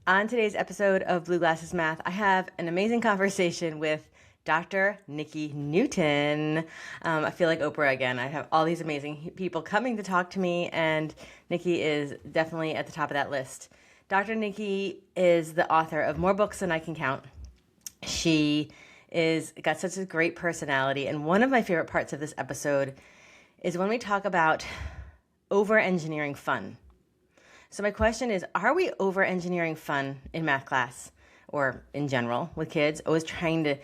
On today's episode of Blue Glasses Math, I have an amazing conversation with Dr. Nicki Newton. I feel like Oprah again. I have all these amazing people coming to talk to me, and Nicki is definitely at the top of that list. Dr. Nicki is the author of more books than I can count. She is got such a great personality, and one of my favorite parts of this episode is when we talk about over-engineering fun. So my question is, are we over-engineering fun in math class or in general with kids? Always trying to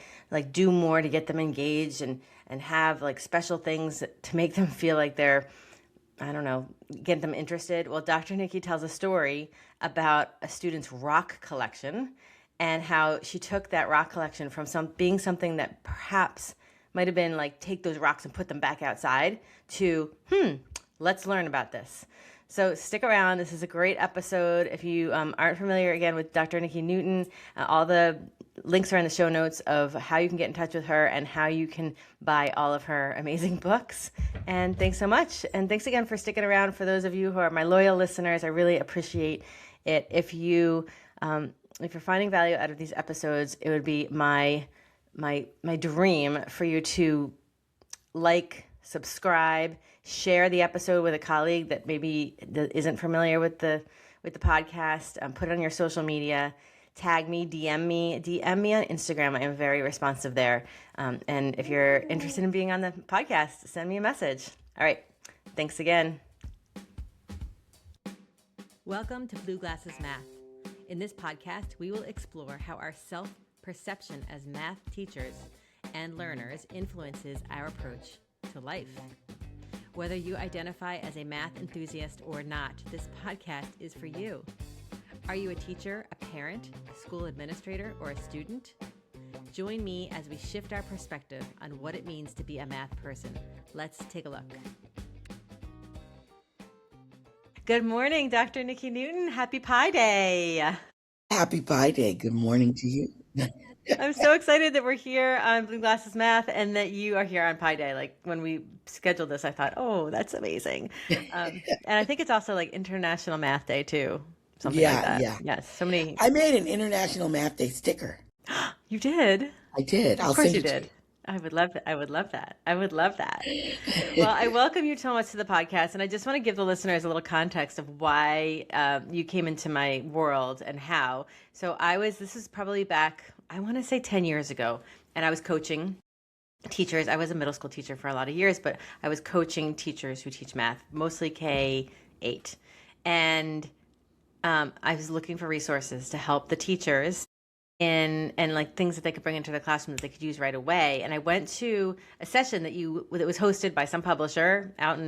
do more to get them engaged and have special things to make them feel like they're, I don't know, get them interested. Well, Dr. Nicki tells a story about a student's rock collection and how she took that rock collection from being something that perhaps might have been take those rocks and put them back outside to, let's learn about this. So stick around. This is a great episode. If you aren't familiar, again, with Dr. Nicki Newton, all the links are in the show notes of how you can get in touch with her and how you can buy all of her amazing books. And thanks so much. And thanks again for sticking around. For those of you who are my loyal listeners, I really appreciate it. If you're finding value out of these episodes, it would be my dream for you to subscribe, share the episode with a colleague that maybe isn't familiar with the podcast. Put it on your social media. Tag me, DM me on Instagram. I am very responsive there. And if you're interested in being on the podcast, send me a message. All right. Thanks again. Welcome to Blue Glasses Math. In this podcast, we will explore how our self-perception as math teachers and learners influences our approach to life. Whether you identify as a math enthusiast or not, this podcast is for you. Are you a teacher, a parent, a school administrator, or a student? Join me as we shift our perspective on what it means to be a math person. Let's take a look. Good morning, Dr. Nicki Newton. Happy Pi Day. Happy Pi Day. Good morning to you. I'm so excited that we're here on Blue Glasses Math and that you are here on Pi Day. When we scheduled this, I thought, oh, that's amazing. And I think it's also International Math Day too. Something like that. Yeah. Yes. So many. I made an International Math Day sticker. You did? I did. Of course you did. I would love that. I would love that. Well, I welcome you so much to the podcast. And I just want to give the listeners a little context of why you came into my world and how. So this is probably back, I want to say 10 years ago. And I was coaching teachers. I was a middle school teacher for a lot of years, but I was coaching teachers who teach math, mostly K-8. And I was looking for resources to help the teachers and things that they could bring into the classroom that they could use right away. And I went to a session that was hosted by some publisher out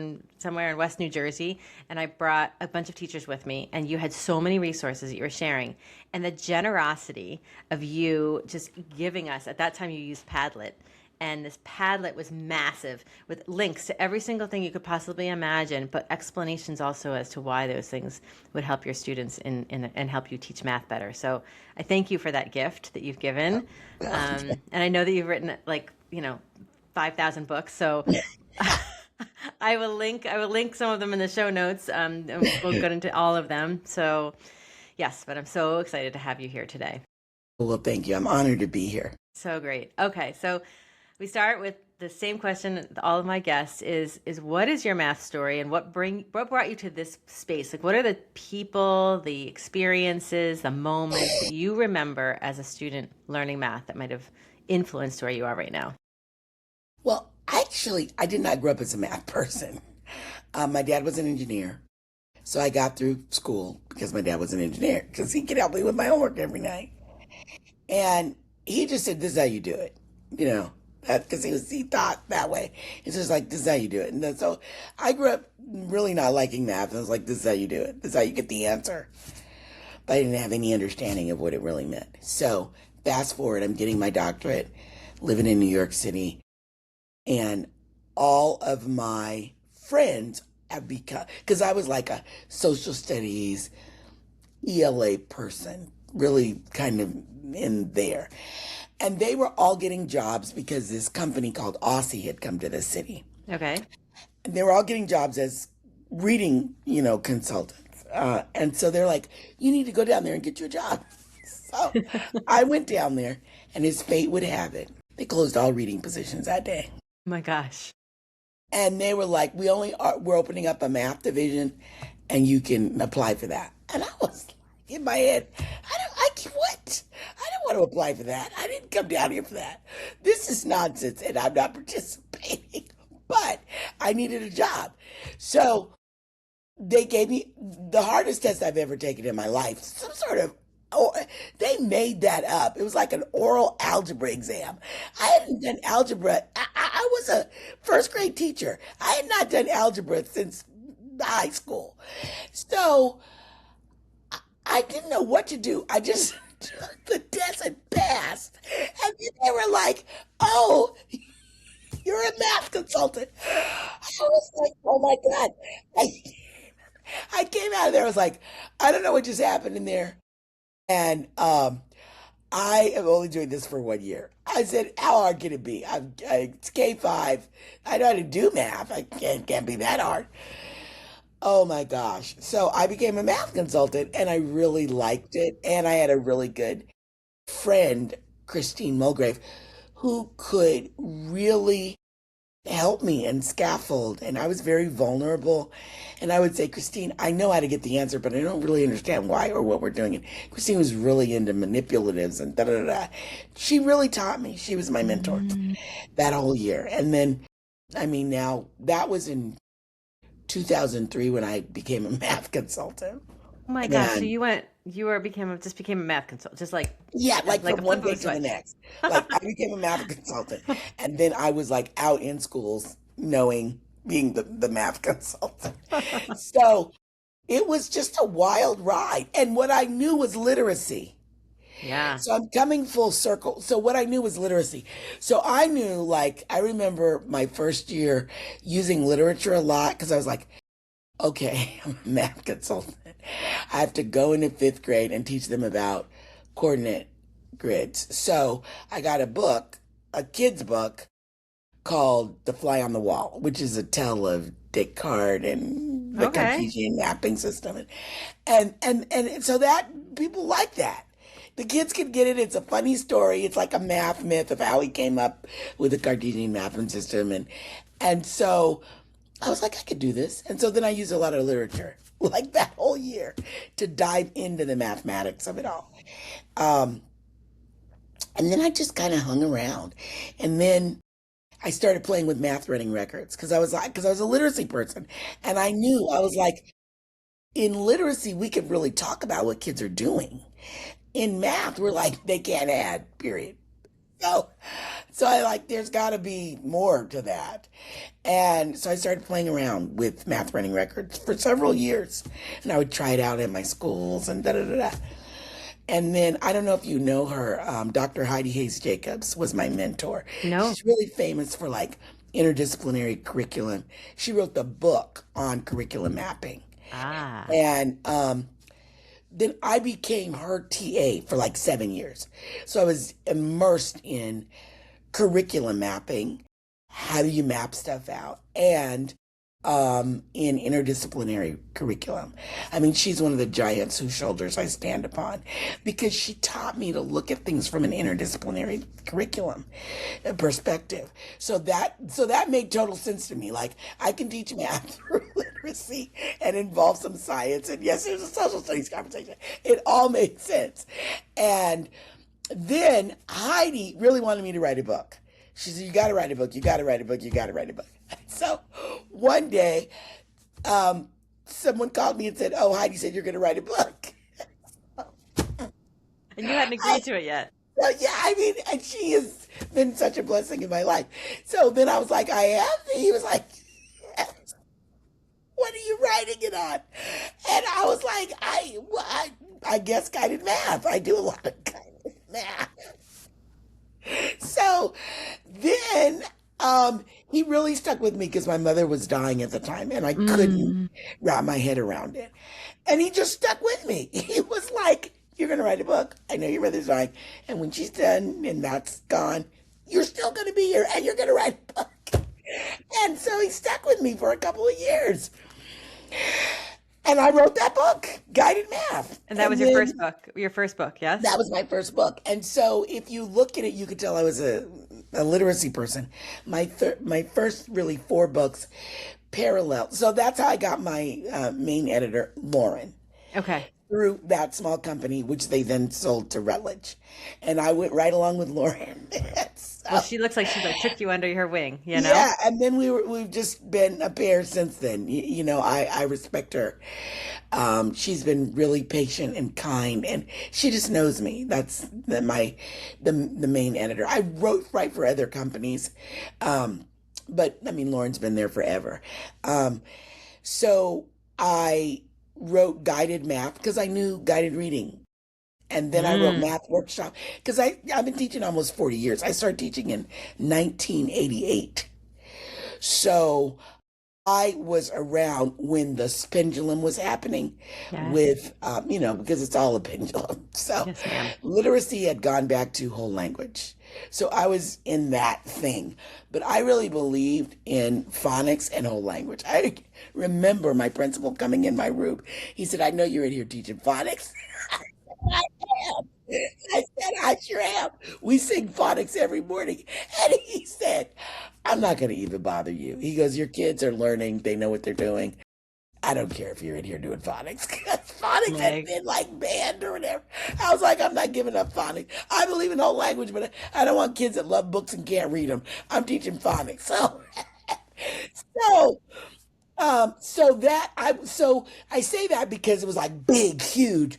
somewhere in West New Jersey. And I brought a bunch of teachers with me, and you had so many resources that you were sharing. And the generosity of you just giving us, at that time you used Padlet. And this Padlet was massive with links to every single thing you could possibly imagine, but explanations also as to why those things would help your students and help you teach math better. So I thank you for that gift that you've given. And I know that you've written 5,000 books. So I will link some of them in the show notes. And we'll get into all of them. So yes, but I'm so excited to have you here today. Well, thank you. I'm honored to be here. So great. Okay. So we start with the same question that all of my guests is what is your math story and what brought you to this space? What are the people, the experiences, the moments that you remember as a student learning math that might have influenced where you are right now? Well, actually, I did not grow up as a math person. My dad was an engineer. So I got through school because my dad was an engineer, because he could help me with my homework every night. And he just said, this is how you do it, because he thought that way. It's just this is how you do it. And so I grew up really not liking math. I was like, this is how you do it. This is how you get the answer. But I didn't have any understanding of what it really meant. So fast forward, I'm getting my doctorate, living in New York City. And all of my friends have become, because I was like a social studies, ELA person, really kind of in there. And they were all getting jobs because this company called Aussie had come to the city. Okay. And they were all getting jobs as reading, consultants. And so they're like, you need to go down there and get your job. So I went down there, and his fate would have it. They closed all reading positions that day. My gosh. And they were like, we're opening up a math division, and you can apply for that. And I was like, in my head, what? I don't want to apply for that. I didn't come down here for that. This is nonsense, and I'm not participating. But I needed a job. So they gave me the hardest test I've ever taken in my life. Some sort of, they made that up. It was like an oral algebra exam. I hadn't done algebra. I was a first grade teacher. I had not done algebra since high school. So I didn't know what to do. I just took the test and passed. And then they were like, oh, you're a math consultant. I was like, oh my God. I came out of there. I was like, I don't know what just happened in there. And I am only doing this for 1 year. I said, how hard can it be? It's K5. I know how to do math. I can't be that hard. Oh my gosh. So I became a math consultant, and I really liked it. And I had a really good friend, Christine Mulgrave, who could really help me and scaffold. And I was very vulnerable. And I would say, Christine, I know how to get the answer, but I don't really understand why or what we're doing. And Christine was really into manipulatives and da da da. Da. She really taught me. She was my mentor that whole year. And then, I mean, now that was in 2003 when I became a math consultant. Oh my gosh. So And just became a math consultant, just like, yeah, like like a from one flip of day a to the switch. next. Like I became a math consultant. And then I was like out in schools being the math consultant. So it was just a wild ride. And what I knew was literacy. Yeah. So I'm coming full circle. So what I knew was literacy. So I knew, like, I remember my first year using literature a lot because I was like, okay, I'm a math consultant. I have to go into fifth grade and teach them about coordinate grids. So I got a kid's book called The Fly on the Wall, which is a tale of Descartes and the Okay. Cartesian mapping system. And so that people like that. The kids can get it. It's a funny story. It's like a math myth of how he came up with the Cartesian mapping system. And so I was like, I could do this. And so then I used a lot of literature, like that whole year, to dive into the mathematics of it all. Um, and then I just kind of hung around. And then I started playing with math running records because I was a literacy person. And I knew, I was like, in literacy, we can really talk about what kids are doing. In math, we're like, they can't add, period. So, so I like, there's got to be more to that. And so I started playing around with math running records for several years. And I would try it out in my schools and da da da da. And then, I don't know if you know her, Dr. Heidi Hayes Jacobs was my mentor. No. She's really famous for like interdisciplinary curriculum. She wrote the book on curriculum mapping. Ah. And then I became her TA for like 7 years. So I was immersed in curriculum mapping. How do you map stuff out? And in interdisciplinary curriculum. I mean, she's one of the giants whose shoulders I stand upon because she taught me to look at things from an interdisciplinary curriculum perspective. So that made total sense to me. Like I can teach math through literacy and involve some science. And yes, there's a social studies conversation. It all made sense. And then Heidi really wanted me to write a book. She said, you got to write a book. You got to write a book. You got to write a book. So one day, someone called me and said, oh, Heidi said you're going to write a book. And you hadn't agreed to it yet. So, yeah, I mean, and she has been such a blessing in my life. So then I was like, I am? And he was like, yes. What are you writing it on? And I was like, I guess guided math. I do a lot of guided math. So then he really stuck with me because my mother was dying at the time and I couldn't wrap my head around it. And he just stuck with me. He was like, you're going to write a book. I know your mother's dying. And when she's done and that's gone, you're still going to be here and you're going to write a book. And so he stuck with me for a couple of years. And I wrote that book, Guided Math. And that was And your first then book. Your first book, yes? that was my first book. And so if you look at it, you could tell I was a literacy person. My first really four books parallel. So that's how I got my main editor, Lauren, Okay. through that small company, which they then sold to Rutledge. And I went right along with Lauren. Well, So, she looks like she like took you under her wing, you know? yeah, and then we've just been a pair since then. You know, I respect her. She's been really patient and kind, and she just knows me. That's the main editor. I write for other companies, um, but I mean, Lauren's been there forever. Um, so I wrote guided math because I knew guided reading. And then I wrote Mm. math workshop because I've been teaching almost 40 years. I started teaching in 1988. So I was around when the pendulum was happening Yes. with, because it's all a pendulum. So Yes, ma'am. literacy had gone back to whole language. So I was in that thing. But I really believed in phonics and whole language. I remember my principal coming in my room. He said, I know you're in here teaching phonics. I am. I said, I sure am. We sing phonics every morning. And he said, I'm not going to even bother you. He goes, your kids are learning. They know what they're doing. I don't care if you're in here doing phonics. 'Cause phonics had Like, been like banned or whatever. I was like, I'm not giving up phonics. I believe in whole language, but I don't want kids that love books and can't read them. I'm teaching phonics. So so I say that because it was like big, huge,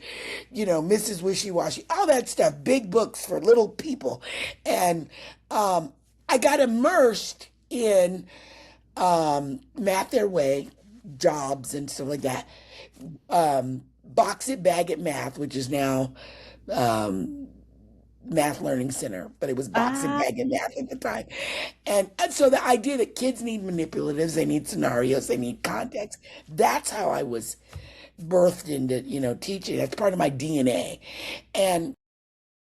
Mrs. Wishy Washy, all that stuff, big books for little people, and I got immersed in math their way, jobs and stuff like that. Box it, bag it, math, which is now um, Math Learning Center, but it was box and ah, bag and math at the time. And so the idea that kids need manipulatives, they need scenarios, they need context. That's how I was birthed into, teaching. That's part of my DNA. And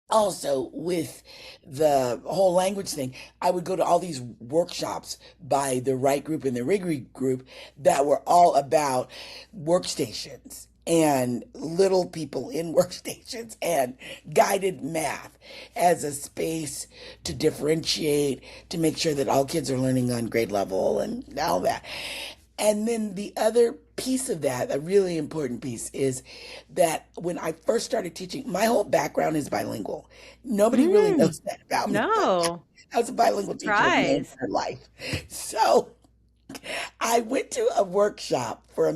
also with the whole language thing, I would go to all these workshops by the Wright Group and the Wrigley Group that were all about workstations and little people in workstations and guided math as a space to differentiate, to make sure that all kids are learning on grade level and all that. And then the other piece of that, a really important piece, is that when I first started teaching, my whole background is bilingual. Nobody really mm, knows that about me, but no. I was a That's a bilingual teacher my surprise. entire life. So I went to a workshop for a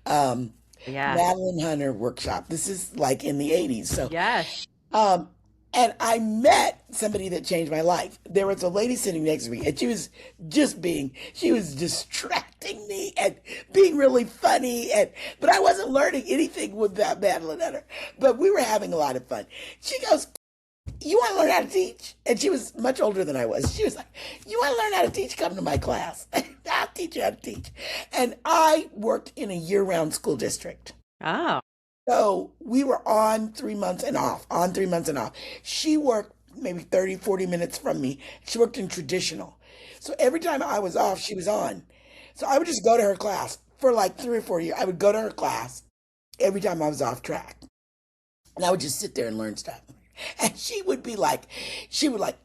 um, Yeah. Madeline Hunter workshop. This is like in the 80s. So Yes. um, and I met somebody that changed my life. There was a lady sitting next to me, and she was distracting me and being really funny. But I wasn't learning anything with that Madeline Hunter. But we were having a lot of fun. She goes, you want to learn how to teach? And she was much older than I was. She was like, you want to learn how to teach? Come to my class. I'll teach you how to teach. And I worked in a year-round school district. Oh. So we were on 3 months and off, on 3 months and off. She worked maybe 30, 40 minutes from me. She worked in traditional. So every time I was off, she was on. So I would just go to her class for like 3 or 4 years. I would go to her class every time I was off track. And I would just sit there and learn stuff. And she would like,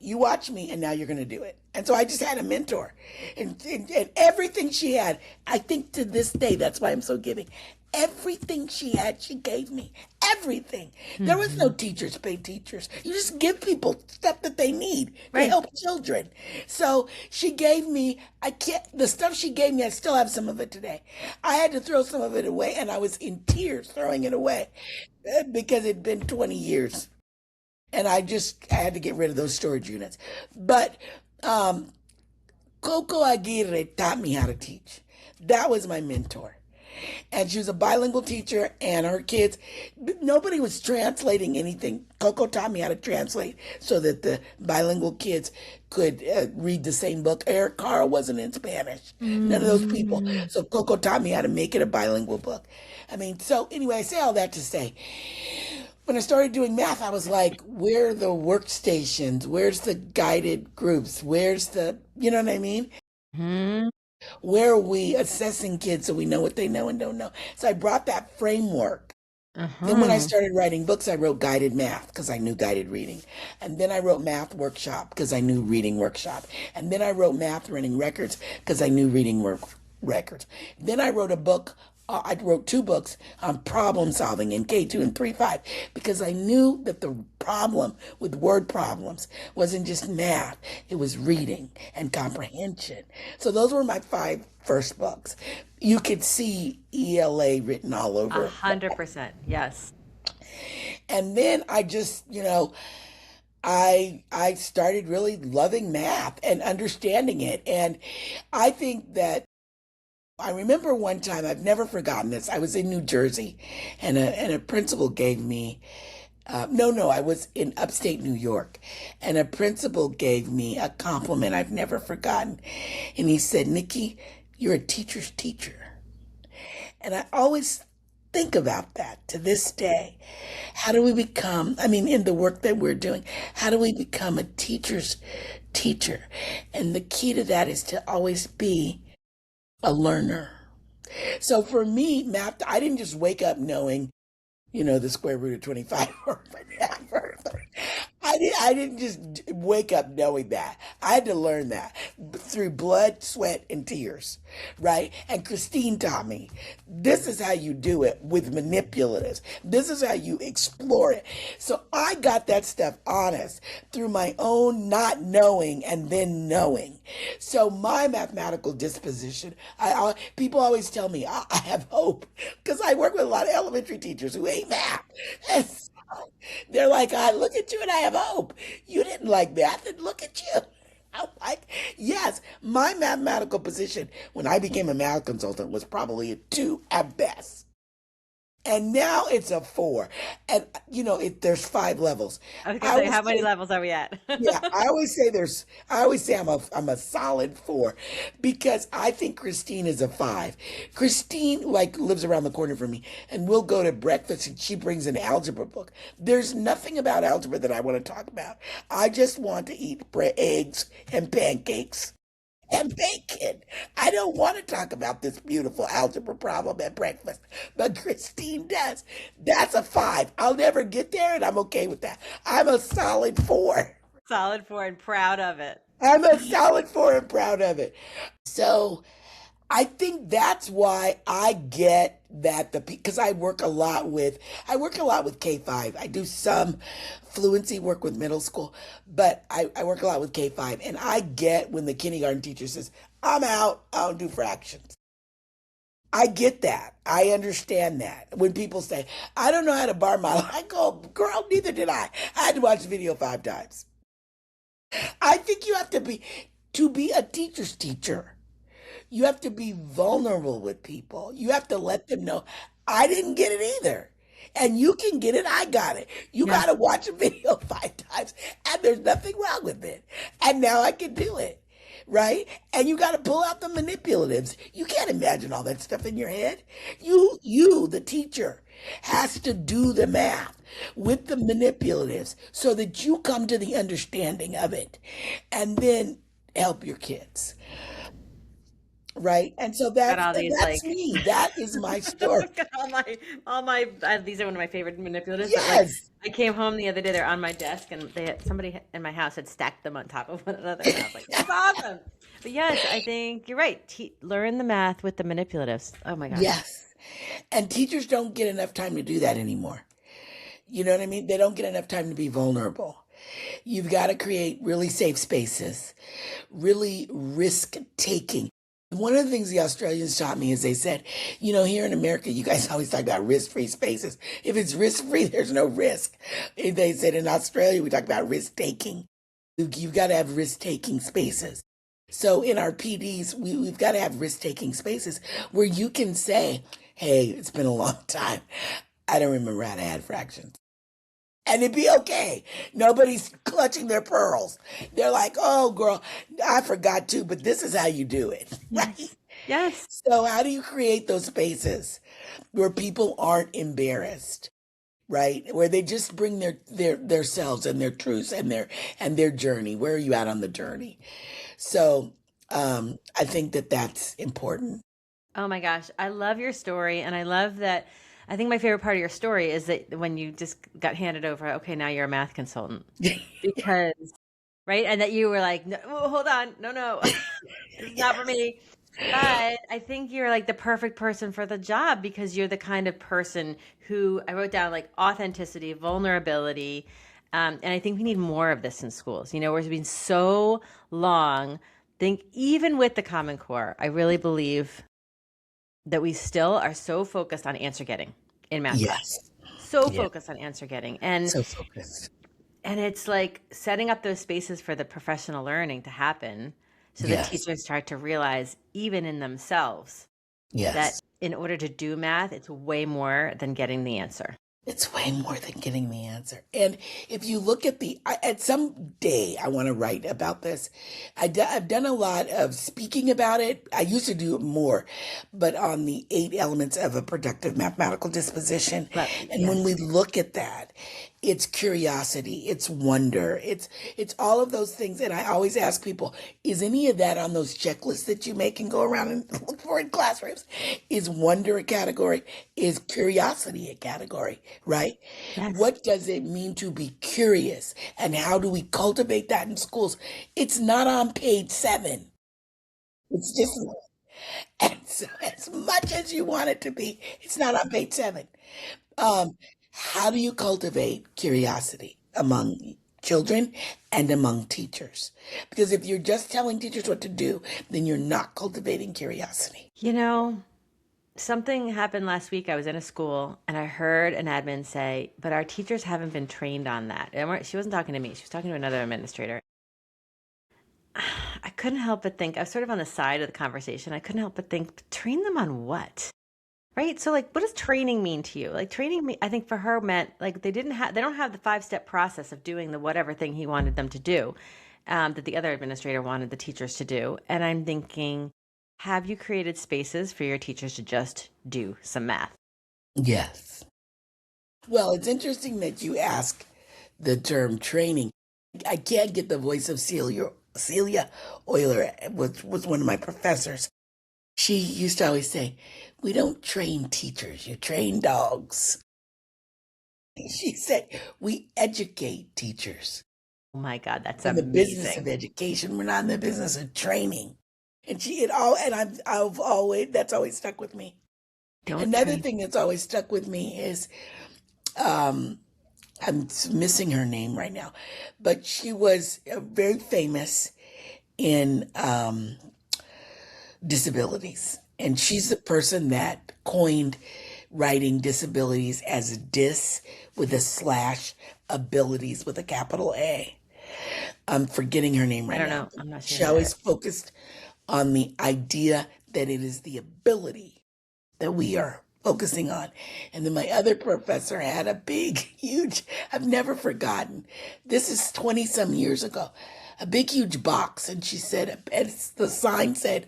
you watch me and now you're going to do it. And so I just had a mentor. And everything she had, I think to this day, that's why I'm so giving. Everything she had, she gave me. Everything. There was no Hmm. teachers pay teachers. You just give people stuff that they need to Right. help children. So she gave me, the stuff she gave me, I still have some of it today. I had to throw some of it away and I was in tears throwing it away because it'd been 20 years and I had to get rid of those storage units. But um, Coco Aguirre taught me how to teach. That was my mentor. And she was a bilingual teacher, and her kids, nobody was translating anything. Coco taught me how to translate so that the bilingual kids could read the same book. Eric Carl wasn't in Spanish, none of those people. Mm. So Coco taught me how to make it a bilingual book. I mean, so anyway, I say all that to say, when I started doing math, I was like, where are the workstations? Where's the guided groups? Where's the, you know what I mean? Hmm. Where are we assessing kids so we know what they know and don't know? So I brought that framework. Then when I Uh-huh. started writing books, I wrote guided math because I knew guided reading. And then I wrote math workshop because I knew reading workshop. And then I wrote math running records because I knew reading records. Then I wrote a book. I wrote two books on problem solving in K2 and 3-5 because I knew that the problem with word problems wasn't just math, it was reading and comprehension. So those were my five first books. You could see ELA written all A over. 100%. Yes. And then I just, I started really loving math and understanding it. And I think that I remember one time, I've never forgotten this. I was in New Jersey and a principal gave me no, I was in upstate New York, and a principal gave me a compliment I've never forgotten. And he said, Nikki, you're a teacher's teacher. And I always think about that to this day. How do we become, I mean, in the work that we're doing, how do we become a teacher's teacher? And the key to that is to always be a learner. So for me, math, I didn't just wake up knowing, the square root of 25 or whatever. I didn't just wake up knowing that. I had to learn that through blood, sweat, and tears, right? And Christine taught me this is how you do it with manipulatives. This is how you explore it. So I got that stuff honest through my own not knowing and then knowing. So my mathematical disposition, people always tell me I have hope because I work with a lot of elementary teachers who hate math. And they're like, I look at you and I have hope. You didn't like math, and look at you. I'm like, yes, my mathematical position when I became a math consultant was probably a two at best. And now it's a four. And, there's five levels. I was gonna I say, always how many say levels are we at? yeah, I always say I'm a solid four because I think Christine is a five. Christine like lives around the corner from me and we'll go to breakfast and she brings an algebra book. There's nothing about algebra that I want to talk about. I just want to eat eggs and pancakes and bacon. I don't want to talk about this beautiful algebra problem at breakfast, but Christine does. That's a five. I'll never get there, and I'm okay with that. I'm a solid four. Solid four and proud of it. I'm a solid four and proud of it. So I think that's why I get that because I work a lot with K5. I do some fluency work with middle school, but I work a lot with K5, and I get when the kindergarten teacher says, I'm out, I don't do fractions. I get that. I understand that. When people say, I don't know how to bar model, I go, girl, neither did I. I had to watch the video 5 times. I think you have to be a teacher's teacher. You have to be vulnerable with people. You have to let them know, I didn't get it either. And you can get it, I got it. You got to Yes. watch a video 5 times, and there's nothing wrong with it. And now I can do it, right? And you got to pull out the manipulatives. You can't imagine all that stuff in your head. The teacher, has to do the math with the manipulatives so that you come to the understanding of it and then help your kids. Right. And so Got that's all these that's like me. That is my story. I've got all my these are one of my favorite manipulatives, but like Yes. I came home the other day, they're on my desk and somebody in my house had stacked them on top of one another and I was like, that's awesome. But yes, I think you're right. Learn the math with the manipulatives. Oh my gosh. Yes. And teachers don't get enough time to do that anymore. You know what I mean? They don't get enough time to be vulnerable. You've got to create really safe spaces, really risk taking. One of the things the Australians taught me is they said, here in America, you guys always talk about risk-free spaces. If it's risk-free, there's no risk. They said in Australia, we talk about risk-taking. You've got to have risk-taking spaces. So in our PDs, we've got to have risk-taking spaces where you can say, hey, it's been a long time. I don't remember how to add fractions. And it'd be okay. Nobody's clutching their pearls. They're like, oh, girl, I forgot too, but this is how you do it. Right? Yes. Yes. So how do you create those spaces where people aren't embarrassed? Right? Where they just bring their selves and their truths and their journey. Where are you at on the journey? So I think that that's important. Oh my gosh, I love your story, and I love that. I think my favorite part of your story is that when you just got handed over, okay, now you're a math consultant, because right, and that you were like, no, oh, hold on, no, no, this is not for me. But I think you're like the perfect person for the job because you're the kind of person who I wrote down like authenticity, vulnerability, and I think we need more of this in schools. You know, where it's been so long. Think even with the Common Core, I really believe that we still are so focused on answer getting in math class, Yes. so Yeah. focused on answer getting, and So focused. it's like setting up those spaces for the professional learning to happen so that Yes. teachers start to realize even in themselves that Yes. in order to do math it's way more than getting the answer. It's way more than getting the answer. And if you look at at some day, I want to write about this. I've done a lot of speaking about it. I used to do it more, but on the 8 elements of a productive mathematical disposition. But And when we yes, look at that, it's curiosity, it's wonder, it's all of those things. And I always ask people, is any of that on those checklists that you make and go around and look for in classrooms? Is wonder a category? Is curiosity a category? Right? yes, What does it mean to be curious? And how do we cultivate that in schools? It's not on page 7. It's just not. And so, as much as you want it to be, it's not on page 7. Um, how do you cultivate curiosity among children and among teachers? Because if you're just telling teachers what to do, then you're not cultivating curiosity. you know, something happened last week. I was in a school and I heard an admin say, but our teachers haven't been trained on that. And she wasn't talking to me, she was talking to another administrator. I couldn't help but think, I was sort of on the side of the conversation. I couldn't help but think, train them on what? Right? So like what does training mean to you? Like training me, I think for her meant like they don't have the 5-step process of doing the whatever thing he wanted them to do, that the other administrator wanted the teachers to do. And I'm thinking, have you created spaces for your teachers to just do some math? Yes. Well, it's interesting that you ask the term training. I can't get the voice of Celia Euler, which was one of my professors. She used to always say, "We don't train teachers, you train dogs." She said, "We educate teachers. Oh my God, that's In the business of amazing. education, we're not in the business of training." And I've always, that's always stuck with me. Don't Another train. thing that's always stuck with me is, um, I'm missing her name right now, but she was very famous in disabilities. And she's the person that coined writing disabilities as dis with a slash, abilities with a capital A. I'm forgetting her name I right don't now. know. I'm not sure She who that always is. focused on the idea that it is the ability that we are focusing on. And then my other professor had a big, huge, I've never forgotten. This is 20 some years ago. A big, huge box. And she said, and the sign said,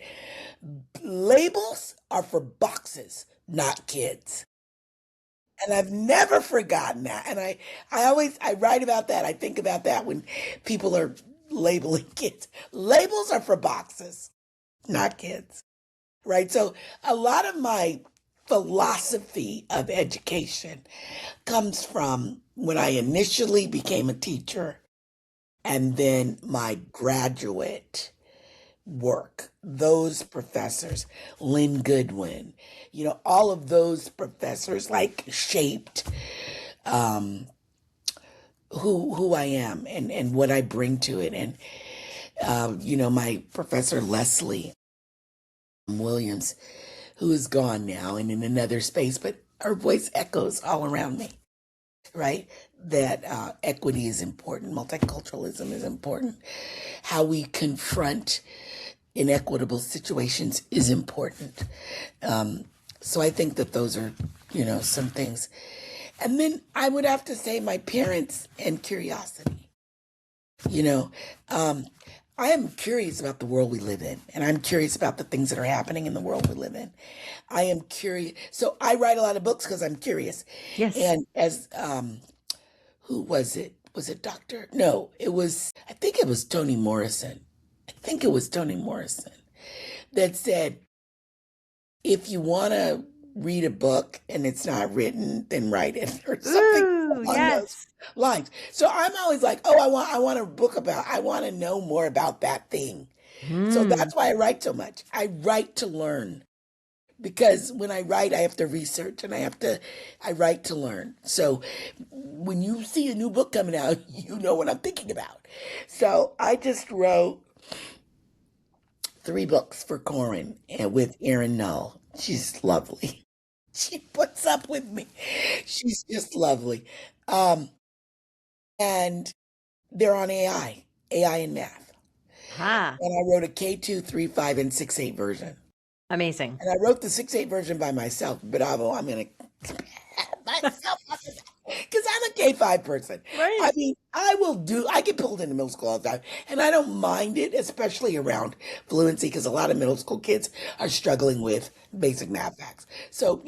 labels are for boxes, not kids. And I've never forgotten that. And I write about that. I think about that when people are labeling kids. Labels are for boxes, not kids. Right? So a lot of my philosophy of education comes from when I initially became a teacher and then my graduate work. Those professors, Lynn Goodwin, all of those professors like shaped um, who I am and what I bring to it. And, my professor Leslie Williams, who is gone now and in another space, but her voice echoes all around me, right? That equity is important, multiculturalism is important. How we confront inequitable situations is important. Um, so I think that those are, some things. And then I would have to say my parents and curiosity. You know, um, I am curious about the world we live in, and I'm curious about the things that are happening in the world we live in. I am curious. So I write a lot of books because I'm curious. Yes. And as who was it? Was it Doctor? No, it was. I think it was Toni Morrison. I think it was Toni Morrison, that said, if you want to read a book and it's not written, then write it or something Ooh, along those yes. lines. So I'm always like, oh, I want a book about, I want to know more about that thing. So Hmm. that's why I write so much. I write to learn because when I write, I have to research and I write to learn. So when you see a new book coming out, you know what I'm thinking about. So I just wrote 3 books for Corin and with Erin Null. She's lovely. She puts up with me. She's just lovely. Um, and they're on AI and math. Ha. And I wrote a K2, 3, 5, and 6, 8 version. Amazing. And I wrote the 6, 8 version by myself, but I'm going to myself because I'm a K5 person. Right. I mean, I get pulled into middle school all the time, and I don't mind it, especially around fluency, because a lot of middle school kids are struggling with basic math facts. So,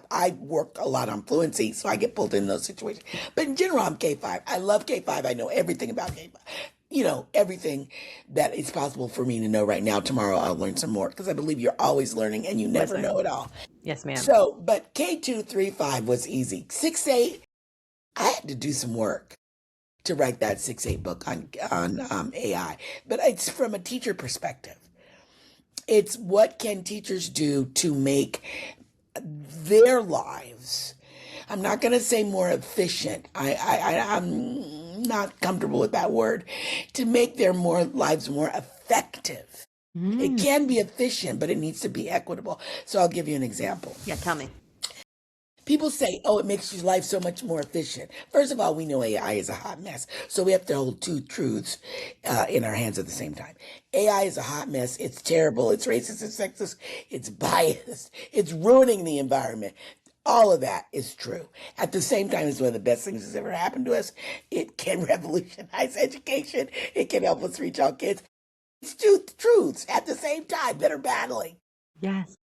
I work a lot on fluency, so I get pulled in those situations. But in general, I'm K5. I love K5. I know everything about K5. Everything that is possible for me to know right now. Tomorrow, I'll learn some more because I believe you're always learning and you never Listen. know it all. Yes, ma'am. So, but K2, 3, 5 was easy. 6, 8, I had to do some work to write that 6, 8 book on AI, but it's from a teacher perspective. It's what can teachers do to make their lives. I'm not going to say more efficient. I'm not comfortable with that word. To make their more lives more effective. It Mm. can be efficient, but it needs to be equitable. So I'll give you an example. Yeah, tell me. People say, oh, it makes your life so much more efficient. First of all, we know AI is a hot mess. So we have to hold 2 truths in our hands at the same time. AI is a hot mess. It's terrible. It's racist. It's sexist. It's biased. It's ruining the environment. All of that is true. At the same time, it's one of the best things that's ever happened to us. It can revolutionize education. It can help us reach our kids. It's 2 truths at the same time that are battling. Yes.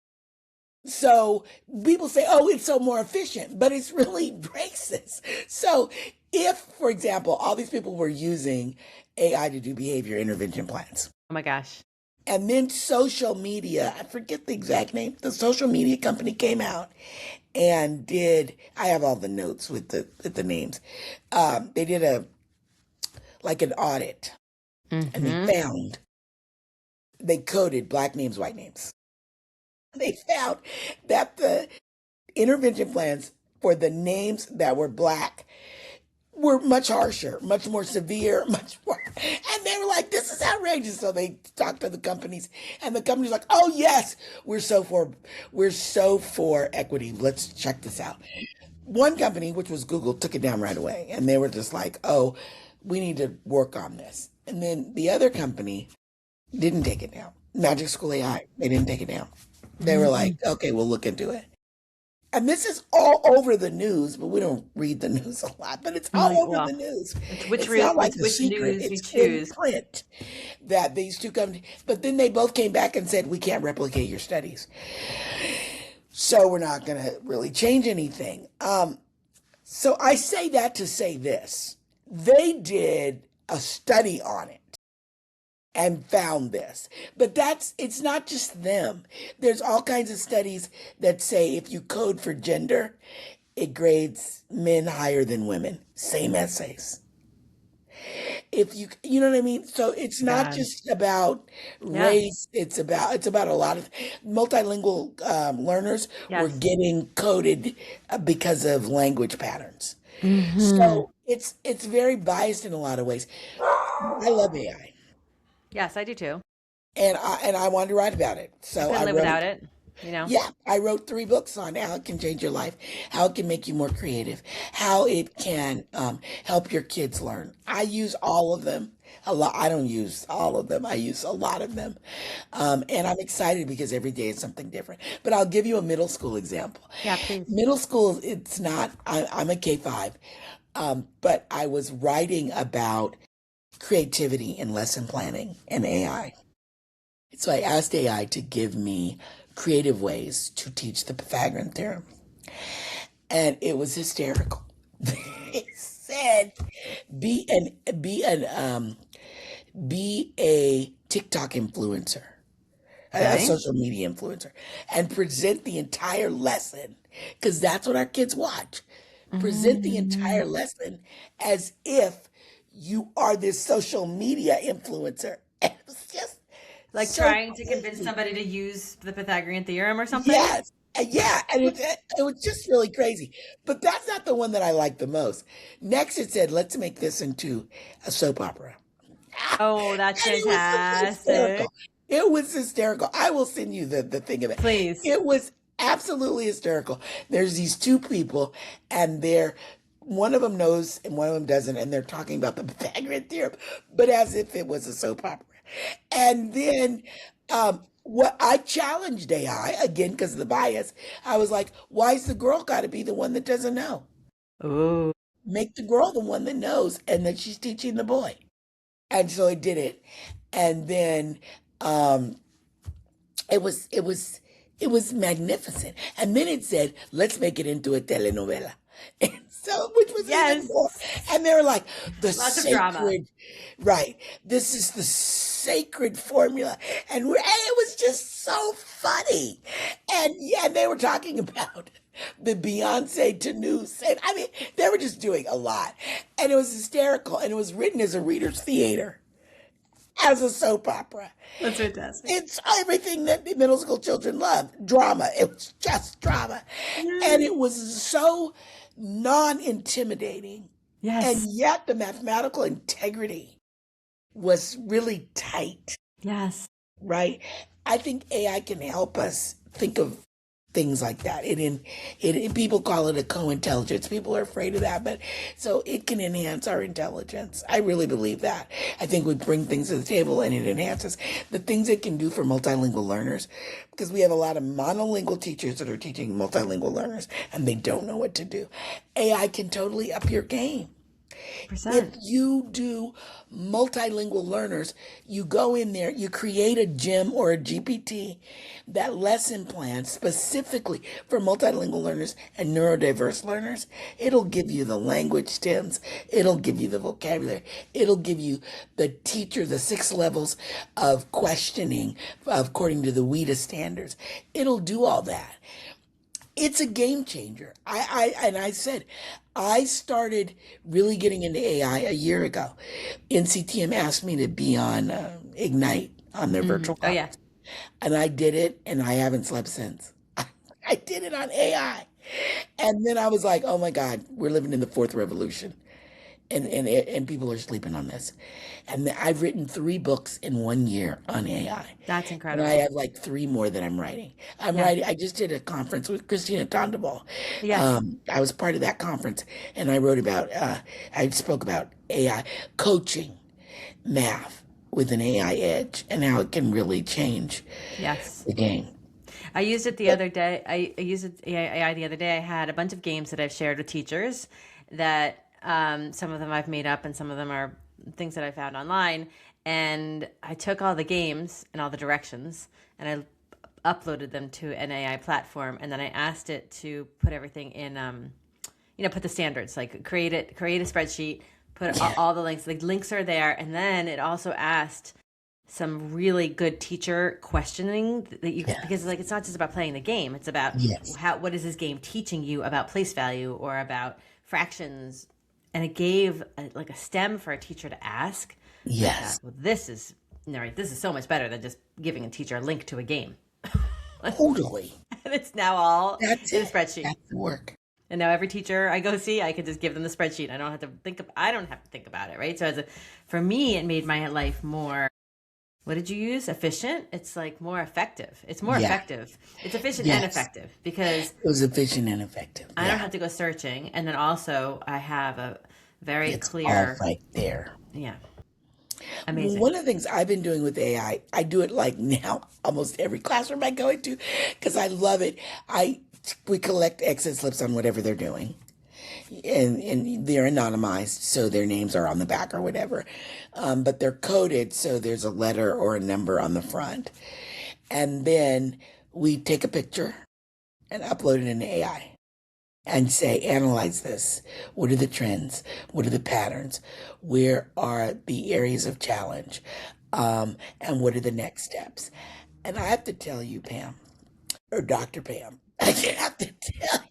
So people say, oh, it's so more efficient, but it's really racist. So if, for example, all these people were using AI to do behavior intervention plans, Oh my gosh. and then social media, I forget the exact name, the social media company came out and I have all the notes with the names. They did an audit and Mm-hmm. they coded black names, white names. They found that the intervention plans for the names that were black were much harsher, much more severe, much more. And they were like, this is outrageous. So they talked to the companies, and the company's like, oh yes, we're so for equity. Let's check this out. One company, which was Google, took it down right away, and they were just like, oh, we need to work on this. And then the other company didn't take it down. Magic School AI, they didn't take it down. They were like, okay, we'll look into it. And this is all over the news, but we don't read the news a lot, but it's all over Well, the news. it's It's not like a which secret. news you It's in choose. print that these 2 companies, but then they both came back and said, we can't replicate your studies. So we're not going to really change anything. So I say that to say this. They did a study on it and found this. But it's not just them. There's all kinds of studies that say if you code for gender, it grades men higher than women. Same essays. If you know what I mean? So it's not God. just about Yeah. race, it's about a lot of multilingual learners were Yes. getting coded because of language patterns. Mm-hmm. So it's very biased in a lot of ways. I love AI. Yes, I do too. And I wanted to write about it. I So couldn't I live wrote without it. it, you know? Yeah, I wrote 3 books on how it can change your life, how it can make you more creative, how it can help your kids learn. I use all of them. A lot. I don't use all of them. I use a lot of them, and I'm excited because every day is something different. But I'll give you a middle school example. Yeah, please. Middle school, it's not. I'm a K5, but I was writing about creativity in lesson planning and AI. So I asked AI to give me creative ways to teach the Pythagorean theorem. And it was hysterical. It said be an be a TikTok influencer, a Okay. social media influencer, and present the entire lesson, because that's what our kids watch. Present the Mm. entire lesson as if you are this social media influencer. And it was just Like so trying to convince crazy. somebody to use the Pythagorean theorem or something? Yes. Yeah, and it was just really crazy. But that's not the one that I like the most. Next, it said, let's make this into a soap opera. Oh, that's And it was so fantastic. hysterical. It was hysterical. I will send you the thing of it. Please. It was absolutely hysterical. There's these two people, and they're one of them knows and one of them doesn't, and they're talking about the Pythagorean theorem, but as if it was a soap opera. And then what I challenged AI again because of the bias. I was like, why's the girl got to be the one that doesn't know? Oh, Make the girl the one that knows, and that she's teaching the boy. And so I did it. And then um, it was magnificent. And then it said, let's make it into a telenovela. And so, which was even yes. more. And they were like, the Lots of drama. sacred, right? This is the sacred formula. And it was just so funny. And yeah, they were talking about the Beyonce to news. And I mean, they were just doing a lot. And it was hysterical. And it was written as a reader's theater, as a soap opera. That's fantastic. It's everything that middle school children love. Drama. It was just drama. And Yes. it was so non-intimidating. And Yes. yet the mathematical integrity was really tight, Yes. right? I think AI can help us think of things like that. People call it a co-intelligence. People are afraid of that, but so it can enhance our intelligence. I really believe that. I think we bring things to the table and it enhances the things it can do for multilingual learners, because we have a lot of monolingual teachers that are teaching multilingual learners and they don't know what to do. AI can totally up your game. If 100%. you do multilingual learners, you go in there, you create a gym or a GPT, that lesson plan specifically for multilingual learners and neurodiverse learners. It'll give you the language stems, it'll give you the vocabulary, it'll give you the teacher, the 6 levels of questioning according to the WIDA standards. It'll do all that. It's a game changer. I said, I started really getting into AI a year ago. NCTM asked me to be on Ignite on their virtual Oh, yeah. conference, and I did it, and I haven't slept since. I did it on AI, and then I was like, oh my God, we're living in the fourth revolution, and people are sleeping on this. And I've written 3 books in 1 year on AI. That's And I incredible. have like 3 more that I'm writing. I'm Yeah. writing. I just did a conference with Christina Tondebol. Yes. I was part of that conference, and I wrote about. I spoke about AI coaching math with an AI edge and how it can really change Yes. the game. I used it the But other day. I used it AI the other day. I had a bunch of games that I've shared with teachers that some of them I've made up and some of them are things that I found online. And I took all the games and all the directions and I uploaded them to an AI platform. And then I asked it to put everything in, put the standards, like create a spreadsheet, put yeah, all the links. The links are there. And then it also asked some really good teacher questioning that you, yeah, because like it's not just about playing the game, it's about yes, what is this game teaching you about place value or about fractions. And it gave like a stem for a teacher to ask. And I thought, yes, well, this is so much better than just giving a teacher a link to a game. totally. And it's now all That's in a it. spreadsheet. That's the work. And now every teacher I go see, I can just give them the spreadsheet. I don't have to think about it, right? So for me, it made my life more, what did you use? Efficient? It's like more effective. It's more Yeah, effective. It's efficient and yes. effective because It was efficient and effective. I don't Yeah, have to go searching. And then also I have a very it's all clear, right there. yeah, Well, amazing. one of the things I've been doing with AI, I do it like now almost every classroom I go into because I love it. We collect exit slips on whatever they're doing, and they're anonymized, so their names are on the back or whatever, but they're coded, so there's a letter or a number on the front, and then we take a picture and upload it into AI. And say, analyze this. What are the trends? What are the patterns? Where are the areas of challenge? And what are the next steps? And I have to tell you, Pam, or Dr. Pam, I have to tell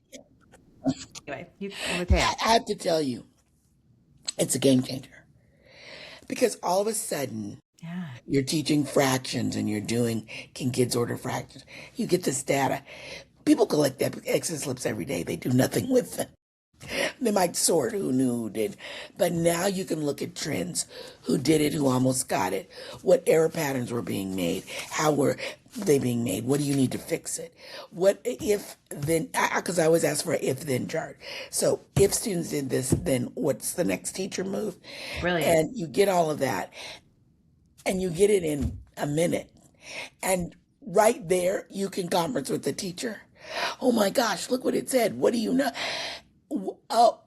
Anyway, you with Pam. I have to tell you, it's a game changer. Because all of a sudden, Yeah. you're teaching fractions and you're doing, can kids order fractions? You get this data. People collect exit slips every day. They do nothing with them. They might sort who knew who did. But now you can look at trends, who did it, who almost got it, what error patterns were being made, how were they being made, what do you need to fix it? What if then, because I always ask for an if then chart. So if students did this, then what's the next teacher move? Brilliant. And you get all of that and you get it in a minute. And right there, you can conference with the teacher. Oh my gosh, look what it said. What do you know? Oh,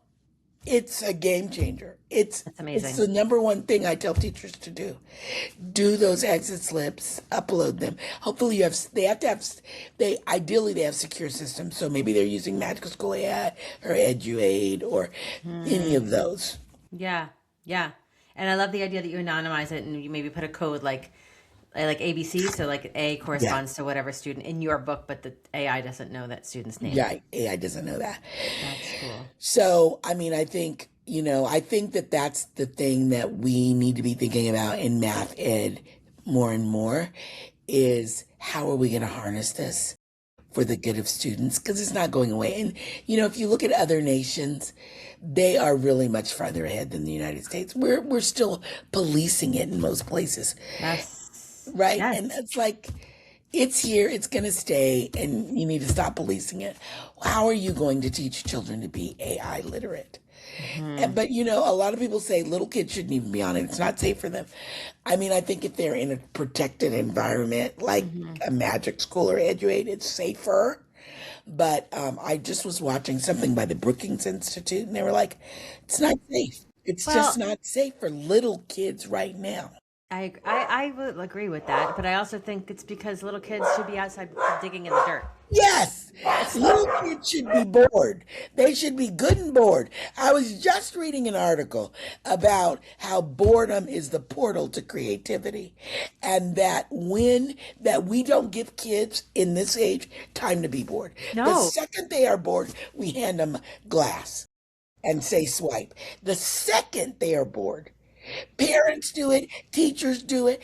it's a game changer. It's That's amazing. It's the number one thing I tell teachers to do. Do those exit slips, upload them. Hopefully ideally they have secure systems. So maybe they're using Magical School AI or EduAid or any of those. Yeah. Yeah. And I love the idea that you anonymize it and you maybe put a code like ABC, so like A corresponds to whatever student in your book, but the AI doesn't know that student's name. Yeah, AI doesn't know that. That's cool. So, I mean, I think that that's the thing that we need to be thinking about in math ed more and more is how are we going to harness this for the good of students? Because it's not going away. And, if you look at other nations, they are really much farther ahead than the United States. We're still policing it in most places. Yes. Right? Yes. And it's like, it's here, it's going to stay, and you need to stop policing it. How are you going to teach children to be AI literate? But, a lot of people say little kids shouldn't even be on it. It's not safe for them. I mean, I think if they're in a protected environment like a Magic School or EduAid, it's safer. But I just was watching something by the Brookings Institute, and they were like, it's not safe. It's just not safe for little kids right now. I would agree with that, but I also think it's because little kids should be outside digging in the dirt. Yes, little kids should be bored. They should be good and bored. I was just reading an article about how boredom is the portal to creativity, and that we don't give kids in this age time to be bored. No. The second they are bored, we hand them glass and say swipe. The second they are bored, parents do it, teachers do it,